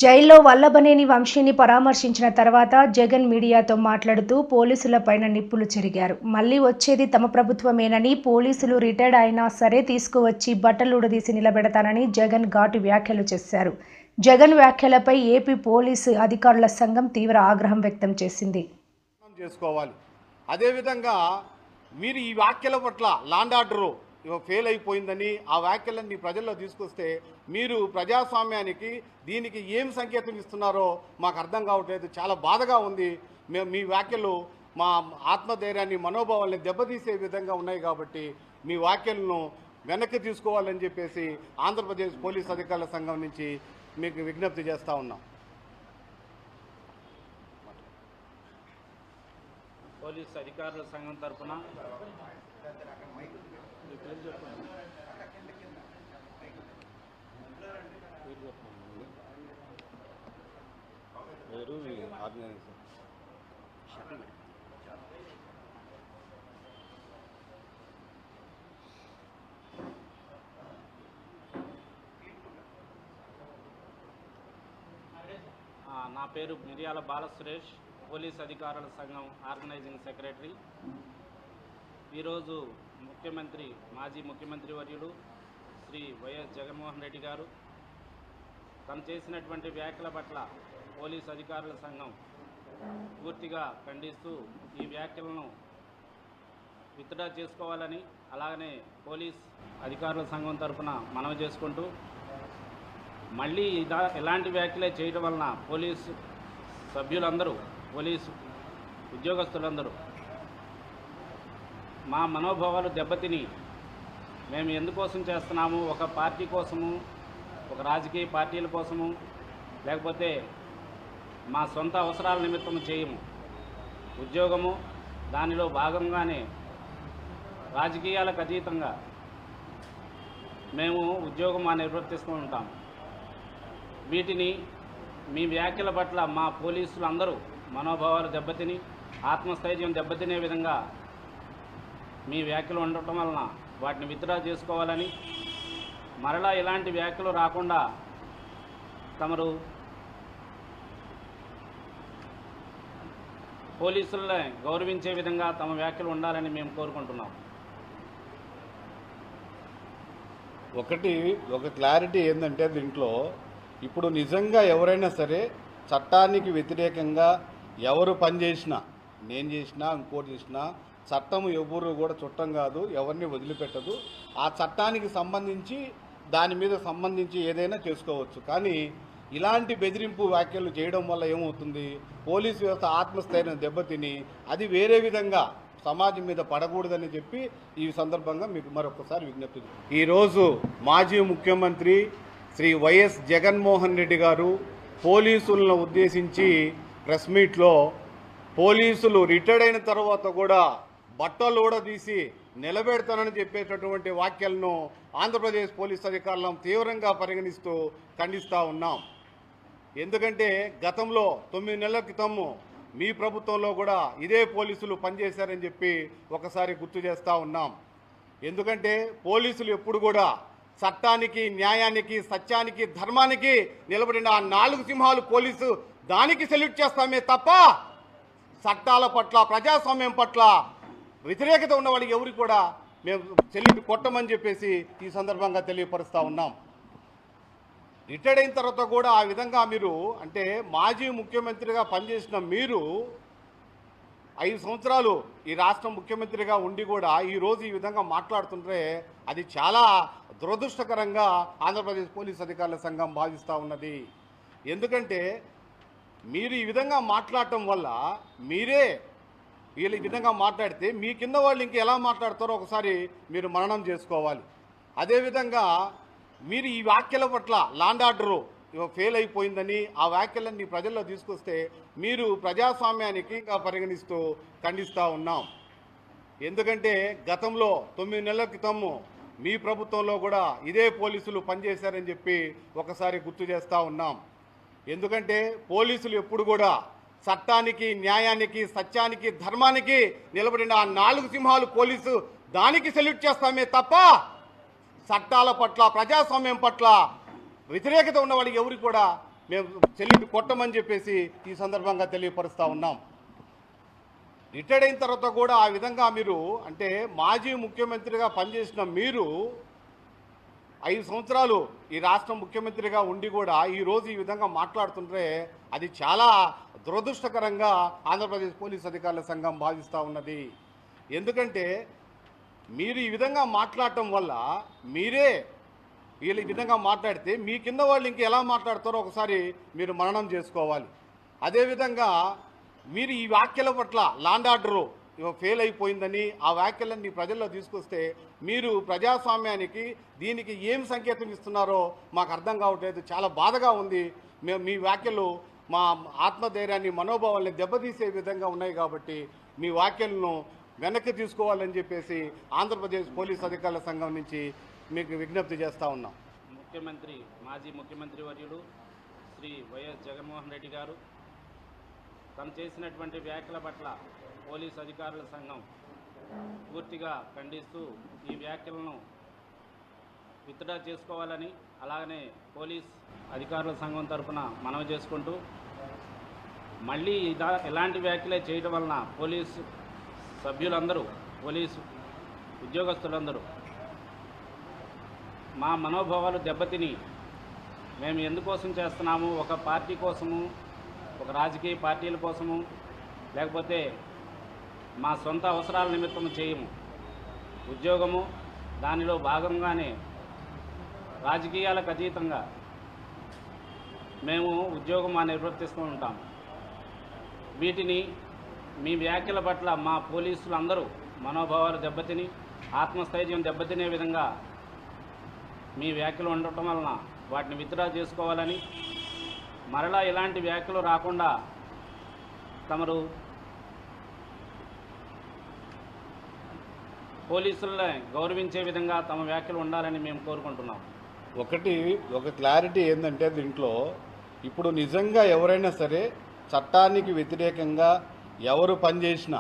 జైల్లో వల్లభనేని వంశీని పరామర్శించిన తర్వాత జగన్ మీడియాతో మాట్లాడుతూ పోలీసులపైన నిప్పులు చెరిగారు. మళ్లీ వచ్చేది తమ ప్రభుత్వమేనని, పోలీసులు రిటైర్డ్ అయినా సరే తీసుకువచ్చి బట్టలుడదీసి నిలబెడతానని జగన్ ఘాటు వ్యాఖ్యలు చేశారు. జగన్ వ్యాఖ్యలపై ఏపీ పోలీసు అధికారుల సంఘం తీవ్ర ఆగ్రహం వ్యక్తం చేసింది. అదేవిధంగా మీరు ఈ వ్యాఖ్యల పట్ల లాండ్ ఆర్డర్ ఫెయిల్ అయిపోయిందని ఆ వ్యాఖ్యలన్నీ ప్రజల్లో తీసుకొస్తే మీరు ప్రజాస్వామ్యానికి దీనికి ఏం సంకేతం ఇస్తున్నారో మాకు అర్థం కావట్లేదు. చాలా బాధగా ఉంది. మీ వ్యాఖ్యలు మా ఆత్మధైర్యాన్ని, మనోభావాల్ని దెబ్బతీసే విధంగా ఉన్నాయి కాబట్టి మీ వ్యాఖ్యలను వెనక్కి తీసుకోవాలని చెప్పేసి ఆంధ్రప్రదేశ్ పోలీస్ అధికారుల సంఘం నుంచి మీకు విజ్ఞప్తి చేస్తూ ఉన్నాం. పోలీస్ అధికారుల సంఘం తరఫున నా పేరు మిర్యాల బాలసురేష్, పోలీస్ అధికారుల సంఘం ఆర్గనైజింగ్ సెక్రటరీ. ఈరోజు మాజీ ముఖ్యమంత్రి వర్యులు శ్రీ వైఎస్ జగన్మోహన్ రెడ్డి గారు తను చేసినటువంటి వ్యాఖ్యల పట్ల పోలీస్ అధికారుల సంఘం పూర్తిగా ఖండిస్తూ ఈ వ్యాఖ్యలను విత్డ్రా చేసుకోవాలని, అలాగనే పోలీస్ అధికారుల సంఘం తరఫున మనవి చేసుకుంటూ మళ్ళీ ఇలాంటి వ్యాఖ్యలే చేయడం వలన పోలీసు సభ్యులందరూ, పోలీసు ఉద్యోగస్తులందరూ మా మనోభావాలు దెబ్బతిని మేము ఎందుకోసం చేస్తున్నాము, ఒక పార్టీ కోసము, ఒక రాజకీయ పార్టీల కోసము, లేకపోతే మా సొంత అవసరాల నిమిత్తము చేయము. ఉద్యోగము దానిలో భాగంగానే రాజకీయాలకు అతీతంగా మేము ఉద్యోగం నిర్వర్తిస్తూ ఉంటాము. వీటిని మీ వ్యాఖ్యల పట్ల మా పోలీసులు అందరూ మనోభావాలు దెబ్బతిని, ఆత్మస్థైర్యం దెబ్బతినే విధంగా మీ వ్యాఖ్యలు ఉండటం వలన వాటిని విత్డ్రా చేసుకోవాలని, మరలా ఇలాంటి వ్యాఖ్యలు రాకుండా తమరు పోలీసులని గౌరవించే విధంగా తమ వ్యాఖ్యలు ఉండాలని మేము కోరుకుంటున్నాం. ఒక క్లారిటీ ఏంటంటే దీంట్లో ఇప్పుడు నిజంగా ఎవరైనా సరే చట్టానికి వ్యతిరేకంగా ఎవరు పనిచేసినా, నేను చేసినా ఇంకోటి చేసినా, చట్టము ఎవరు కూడా చుట్టం కాదు, ఎవరిని వదిలిపెట్టదు. ఆ చట్టానికి సంబంధించి దాని మీద సంబంధించి ఏదైనా చేసుకోవచ్చు. కానీ ఇలాంటి బెదిరింపు వ్యాఖ్యలు చేయడం వల్ల ఏమవుతుంది, పోలీసు వ్యవస్థ ఆత్మస్థైర్యం దెబ్బతిని అది వేరే విధంగా సమాజం మీద పడకూడదని చెప్పి ఈ సందర్భంగా మీకు మరొకసారి విజ్ఞప్తి. ఈరోజు మాజీ ముఖ్యమంత్రి శ్రీ వైఎస్ జగన్మోహన్ రెడ్డి గారు పోలీసులను ఉద్దేశించి ప్రెస్ మీట్లో పోలీసులు రిటైర్డ్ అయిన తర్వాత కూడా బట్టలు కూడా తీసి నిలబెడతానని చెప్పేటటువంటి వ్యాఖ్యలను ఆంధ్రప్రదేశ్ పోలీస్ అధికారులను తీవ్రంగా పరిగణిస్తూ ఖండిస్తూ ఉన్నాం. ఎందుకంటే గతంలో 9 నెలల క్రితము మీ ప్రభుత్వంలో కూడా ఇదే పోలీసులు పనిచేశారని చెప్పి ఒకసారి గుర్తు చేస్తూ ఉన్నాం. ఎందుకంటే పోలీసులు ఎప్పుడు కూడా చట్టానికి, న్యాయానికి, సత్యానికి, ధర్మానికి నిలబడిన ఆ 4 సింహాలు పోలీసు, దానికి సెల్యూట్ చేస్తామే తప్ప చట్టాల పట్ల, ప్రజాస్వామ్యం పట్ల వ్యతిరేకత ఉన్న వాళ్ళకి ఎవరికి కూడా మేము సెల్యూట్ కొట్టమని చెప్పేసి ఈ సందర్భంగా తెలియపరుస్తూ ఉన్నాం. రిటైర్డ్ అయిన తర్వాత కూడా ఆ విధంగా మీరు, అంటే మాజీ ముఖ్యమంత్రిగా పనిచేసిన మీరు 5 సంవత్సరాలు ఈ రాష్ట్రం ముఖ్యమంత్రిగా ఉండి కూడా ఈరోజు ఈ విధంగా మాట్లాడుతుంటే అది చాలా దురదృష్టకరంగా ఆంధ్రప్రదేశ్ పోలీస్ అధికారుల సంఘం భావిస్తూ ఉన్నది. ఎందుకంటే మీరు ఈ విధంగా మాట్లాడటం వల్ల మీరే వీళ్ళు ఈ విధంగా మాట్లాడితే మీ కింద వాళ్ళు ఇంక ఎలా మాట్లాడతారో ఒకసారి మీరు మననం చేసుకోవాలి. అదేవిధంగా మీరు ఈ వ్యాఖ్యల పట్ల లాండ్ ఆర్డర్ ఫెయిల్ అయిపోయిందని ఆ వ్యాఖ్యలన్నీ ప్రజల్లో తీసుకొస్తే మీరు ప్రజాస్వామ్యానికి పరిగణిస్తూ ఖండిస్తూ ఉన్నాం. ఎందుకంటే గతంలో 9 నెలల క్రితము మీ ప్రభుత్వంలో కూడా ఇదే పోలీసులు పనిచేశారని చెప్పి ఒకసారి గుర్తు చేస్తూ ఉన్నాం. ఎందుకంటే పోలీసులు ఎప్పుడు కూడా చట్టానికి, న్యాయానికి, సత్యానికి, ధర్మానికి నిలబడిన ఆ 4 సింహాలు పోలీసు, దానికి సెల్యూట్ చేస్తామే తప్ప చట్టాల పట్ల, ప్రజాస్వామ్యం పట్ల వ్యతిరేకత ఉన్న వాళ్ళకి ఎవరికి కూడా మేము కొట్టమని చెప్పేసి ఈ సందర్భంగా తెలియపరుస్తూ ఉన్నాం. రిటైర్డ్ అయిన తర్వాత కూడా ఆ విధంగా మీరు అంటే మాజీ ముఖ్యమంత్రిగా పనిచేసిన మీరు 5 సంవత్సరాలు ఈ రాష్ట్ర ముఖ్యమంత్రిగా ఉండి కూడా ఈరోజు ఈ విధంగా మాట్లాడుతుంటే అది చాలా దురదృష్టకరంగా ఆంధ్రప్రదేశ్ పోలీస్ అధికారుల సంఘం భావిస్తూ ఉన్నది. ఎందుకంటే మీరు ఈ విధంగా మాట్లాడటం వల్ల మీరే వీళ్ళు ఈ విధంగా మాట్లాడితే మీ కింద వాళ్ళు ఇంక ఎలా మాట్లాడతారో ఒకసారి మీరు మననం చేసుకోవాలి. అదేవిధంగా మీరు ఈ వ్యాఖ్యల పట్ల లాండ్ ఆర్డరు ఫెయిల్ అయిపోయిందని ఆ వ్యాఖ్యలన్నీ ప్రజల్లో తీసుకొస్తే మీరు ప్రజాస్వామ్యానికి దీనికి ఏం సంకేతం ఇస్తున్నారో మాకు అర్థం కావట్లేదు. చాలా బాధగా ఉంది. మేము మీ వ్యాఖ్యలు మా ఆత్మధైర్యాన్ని మనోభావాల్ని దెబ్బతీసే విధంగా ఉన్నాయి కాబట్టి మీ వ్యాఖ్యలను వెనక్కి తీసుకోవాలని చెప్పేసి ఆంధ్రప్రదేశ్ పోలీస్ అధికారుల సంఘం నుంచి మీకు విజ్ఞప్తి చేస్తూ ఉన్నాం. మాజీ ముఖ్యమంత్రి వర్యులు శ్రీ వైఎస్ జగన్మోహన్ రెడ్డి గారు తను చేసినటువంటి వ్యాఖ్యల పట్ల పోలీస్ అధికారుల సంఘం పూర్తిగా ఖండిస్తూ ఈ వ్యాఖ్యలను విత్డ్రా చేసుకోవాలని అలాగనే పోలీస్ అధికారుల సంఘం తరఫున మనవి చేసుకుంటూ మళ్ళీ ఇలాంటి వ్యాఖ్యలే చేయడం వలన పోలీసు సభ్యులందరూ పోలీసు ఉద్యోగస్తులందరూ మా మనోభావాలు దెబ్బతిని మేము ఎందుకోసం చేస్తున్నాము, ఒక పార్టీ కోసము, ఒక రాజకీయ పార్టీల కోసము, లేకపోతే మా సొంత అవసరాల నిమిత్తము చేయము. ఉద్యోగము దానిలో భాగంగానే రాజకీయాలకు అతీతంగా మేము ఉద్యోగం నిర్వర్తిస్తూ ఉంటాము. వీటిని మీ వ్యాఖ్యల పట్ల మా పోలీసులందరూ మనోభావాలు దెబ్బతిని ఆత్మస్థైర్యం దెబ్బతినే విధంగా మీ వ్యాఖ్యలు ఉండటం వలన వాటిని విత్డ్రా చేసుకోవాలని, మరలా ఇలాంటి వ్యాఖ్యలు రాకుండా తమరు పోలీసులని గౌరవించే విధంగా తమ వ్యాఖ్యలు ఉండాలని మేము కోరుకుంటున్నాం. ఒక క్లారిటీ ఏంటంటే దీంట్లో ఇప్పుడు నిజంగా ఎవరైనా సరే చట్టానికి వ్యతిరేకంగా ఎవరు పనిచేసినా